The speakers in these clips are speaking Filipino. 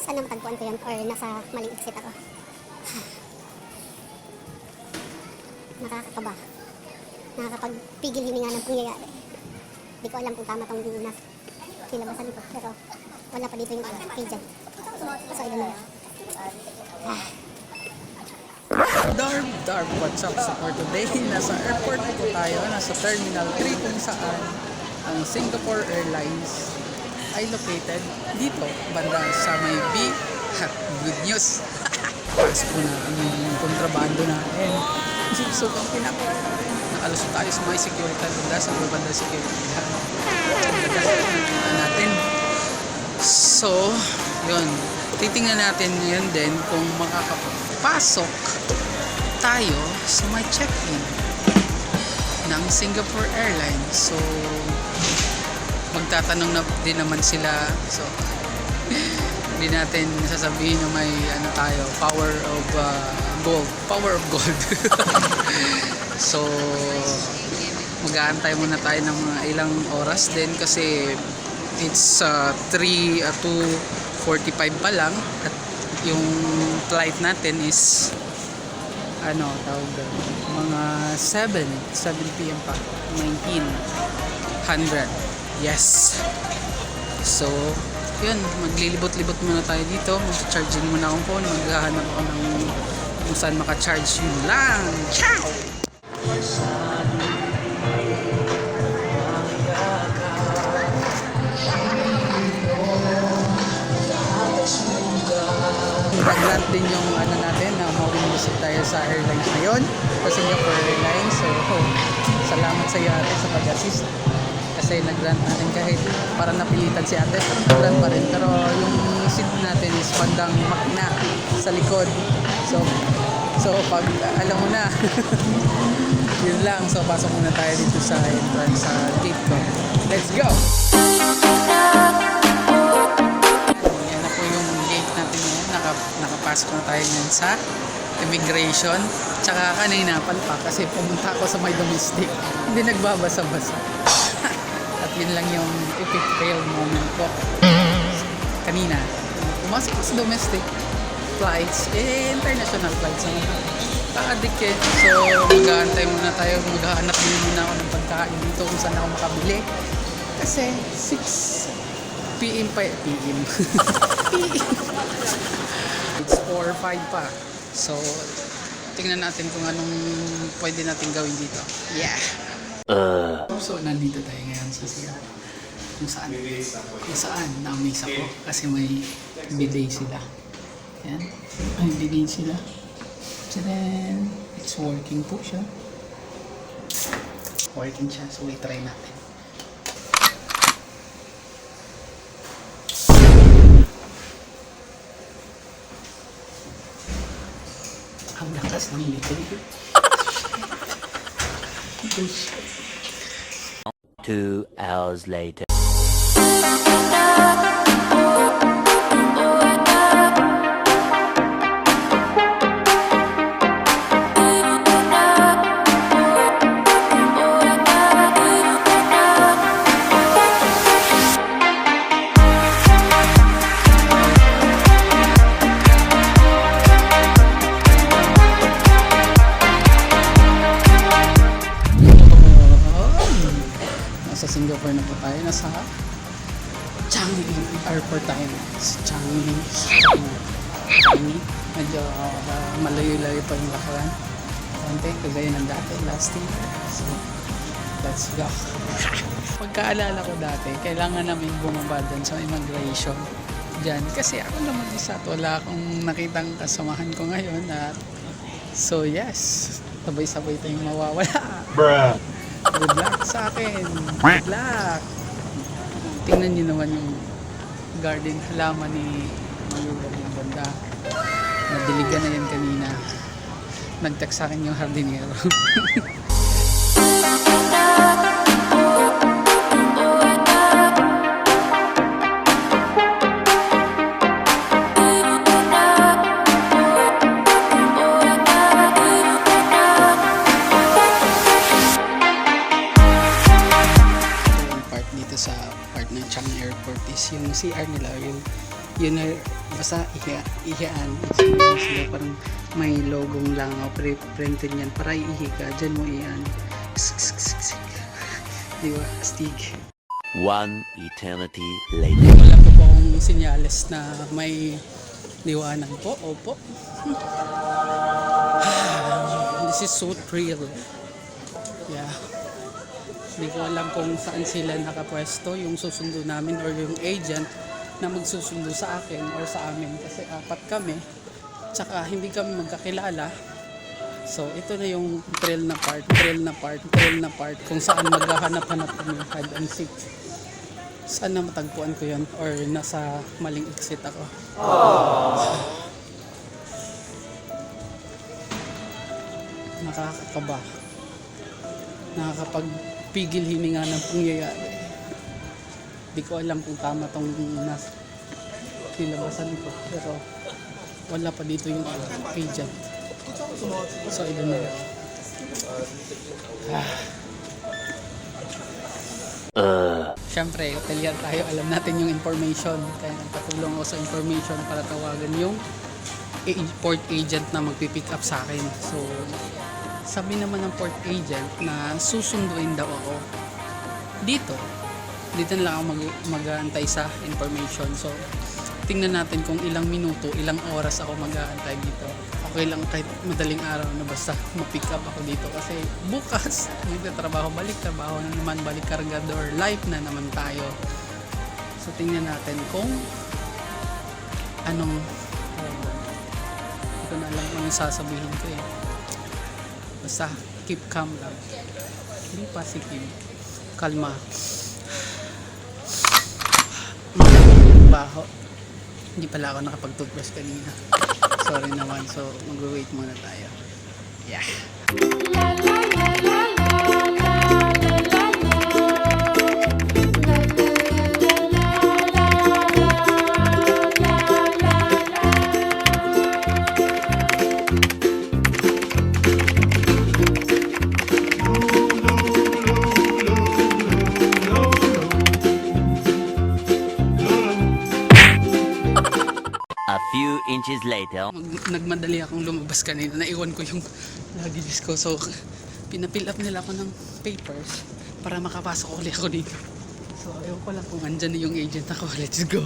Sana matagpuan ko yun or nasa maling exit ako. Nakakakaba. Nakakapagpigil hininga ng pangyayari. Hindi ko alam kung tama tong nilabasan ko. Pero wala pa dito yung agent. So I don't know. Darb, what's up sa for today? Nasa airport po tayo, nasa Terminal 3 kung saan ang Singapore Airlines ay located dito, banda sa may B. Good news! Pasok po natin yung kontrabando natin. So, ang pinaka nakalusot tayo sa may security banda sa banda security natin. So, yun. Titingnan natin ngayon din kung makakapasok tayo sa may check-in ng Singapore Airlines. So, magtatanong na din naman sila. So, hindi natin sasabihin na may ano tayo, power of gold. So, mag-aantay muna tayo ng mga ilang oras din kasi it's 2:45 pa lang at yung flight natin is ano tawag doon, mga 7 p.m. pa, 1900. Yes. So yun, maglilibot-libot muna tayo dito, mag-charging muna akong phone, maghahanap ako ng kung saan maka-charge. Yun lang. Ciao. Nag-grant din yung ano natin na mawin-visit tayo sa airlines ngayon, sa Singapore Airlines. So, salamat sa iyo ate sa pag-assist. Kasi nag-grant natin kahit para napilitan si ate, nag-grant pa rin. Pero yung seat natin is bandang makina sa likod. So pag alam mo na, yun lang. So, pasok muna tayo dito sa entrance sa gate ko. Let's go! Nakapasok na tayo ngayon sa immigration. Tsaka kanina palpak kasi pumunta ako sa may domestic. Hindi nagbabasa-basa. At yun lang yung epic fail moment ko. Kanina, pumasok ko sa domestic flights, international flights naman. Kaadikit. So, mag-aantay muna tayo. Maghahanap din muna ako ng pagkain dito kung saan ako makabili. Kasi 6 p.m. pa. PM. It's 4 or 5 pa. So, tingnan natin kung anong pwede natin gawin dito. Yeah! So, nandito tayo ngayon sa Singapore. Kung saan na-amaze ako kasi may bidet sila. Yan. May bidet sila. So then, it's working po siya. Working siya. So, i-try natin. Ang lakas ng bidet. 2 hours later. Sa Singapore na po tayo, nasa Changi Airport tayo. Sa Changi. Medyo malayo-layo pa yung lakaran. Konti, kagaya ng dati, last year. So, let's go. Pagkaalala ko dati, kailangan namin bumaba dun sa immigration dyan. Kasi ako naman isa at wala akong nakitang kasamahan ko ngayon. At, so yes, sabay-sabay tayong mawawala. Bruh. Good luck sa akin. Good luck. Tingnan niyo naman yung garden halaman ni Mayura yung banda. Nadiligan na yan kanina. Nag-text sa akin yung hardinero. CR nila, Basta ihiyaan. Sila parang may logong lang o printed yan para iihi ka. Diyan mo iyan. Diba? Astig. One eternity later. Wala po pong sinyales na may liwanag po. Opo. This is so thrill. Yeah. Hindi ko alam kung saan sila nakapwesto, yung susundo namin or yung agent na magsusundo sa akin or sa amin kasi apat kami. Tsaka hindi kami magkakilala. So ito na yung thrill na part kung saan maghahanap-hanap kami hide and seek. Saan na matagpuan ko yun or nasa maling exit ako. Nakakakaba. Nakakapagpigil hininga ng pangyayari. Di ko alam kung tama tong nilabasan ko. Pero wala pa dito yung agent. So ito na yun. Siyempre, hotelier tayo. Alam natin yung information. Kaya nagpatulong ako sa information para tawagan yung port agent na magpipick up sa akin. So, sabi naman ng port agent na susunduin daw ako dito na lang ako mag-aantay sa information. So tingnan natin kung ilang minuto, ilang oras ako mag-aantay dito. Okay lang kahit madaling araw na basta ma-pick up ako dito kasi bukas magtatrabaho, balik trabaho na naman, balik kargador, live na naman tayo. So tingnan natin kung anong hindi ko na alam kung anong sasabihin ko eh. Basta keep calm lang. Hindi positive. Kalma. Baho. Hindi pala ako nakapag-toothbrush kanina. Sorry naman. So mag-wait muna tayo. Yeah. A few inches later. Nagmadali akong lumabas kanina. Naiwan ko yung luggage ko. So, pinapill up nila ako ng papers para makapasok ulit ako dito. So, ayaw ko lang kung andyan na yung agent ako. Let's go.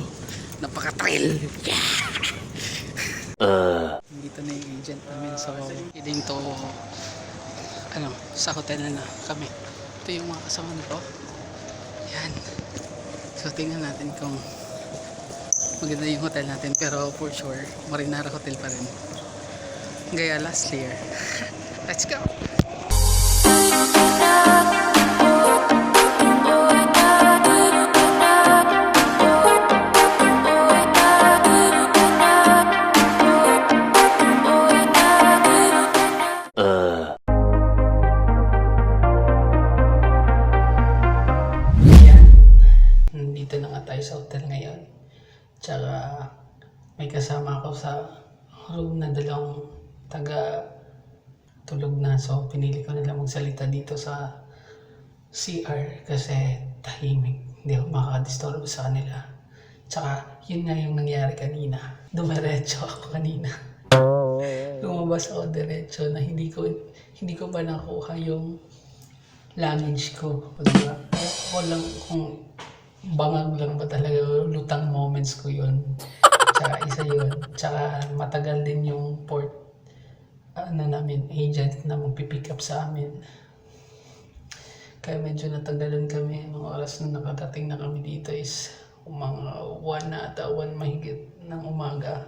Napaka-thrill. Yeah! Dito na yung agent namin. So, heading to sa hotel na kami. Ito yung mga kasama ko. Yan. So, tingnan natin kung maganda yung hotel natin, pero for sure Marinara Hotel pa rin gaya last year. Let's go. Nandito na nga tayo sa hotel ngayon. Tsaka may kasama ako sa room na dalawang taga tulog na. So pinili ko nila magsalita dito sa CR kasi tahimik. Hindi ako makakadisturb sa kanila. Tsaka yun nga yung nangyari kanina. Dumiretso ako kanina. Lumabas ako diretso na hindi ko pa nakuha yung luggage ko. Diba? Kaya ako lang kung bangag lang ba talaga, lutang moments ko yun. Tsaka isa yun. Tsaka matagal din yung port namin, agent na magpipick up sa amin. Kaya medyo natagalan kami. Mga oras na nakatating na kami dito is mga 1 na ata, 1 mahigit ng umaga.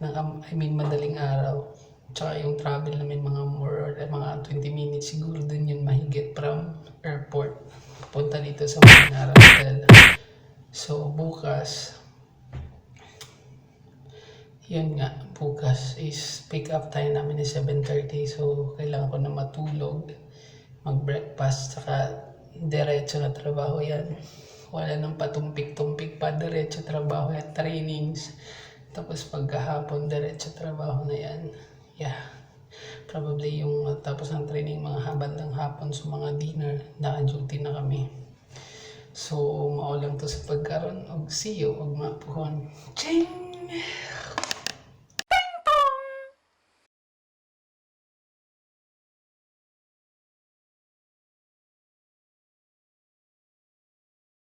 Madaling araw. Tsaka yung travel namin mga 20 minutes siguro din yun mahigit from airport punta dito sa Marinara Hotel. So bukas is pick up time namin is 7:30. So kailangan ko na matulog, mag-breakfast, saka diretso na trabaho yan. Wala nang patumpik-tumpik pa, diretso trabaho yan, trainings. Tapos pagkahapon, diretso trabaho na yan. Yeah. Probably yung tapos ng training mga habandang hapon, so mga dinner, naka-duty na kami. So maulang to sa pagkaroon og see you og mapuhon. Ching!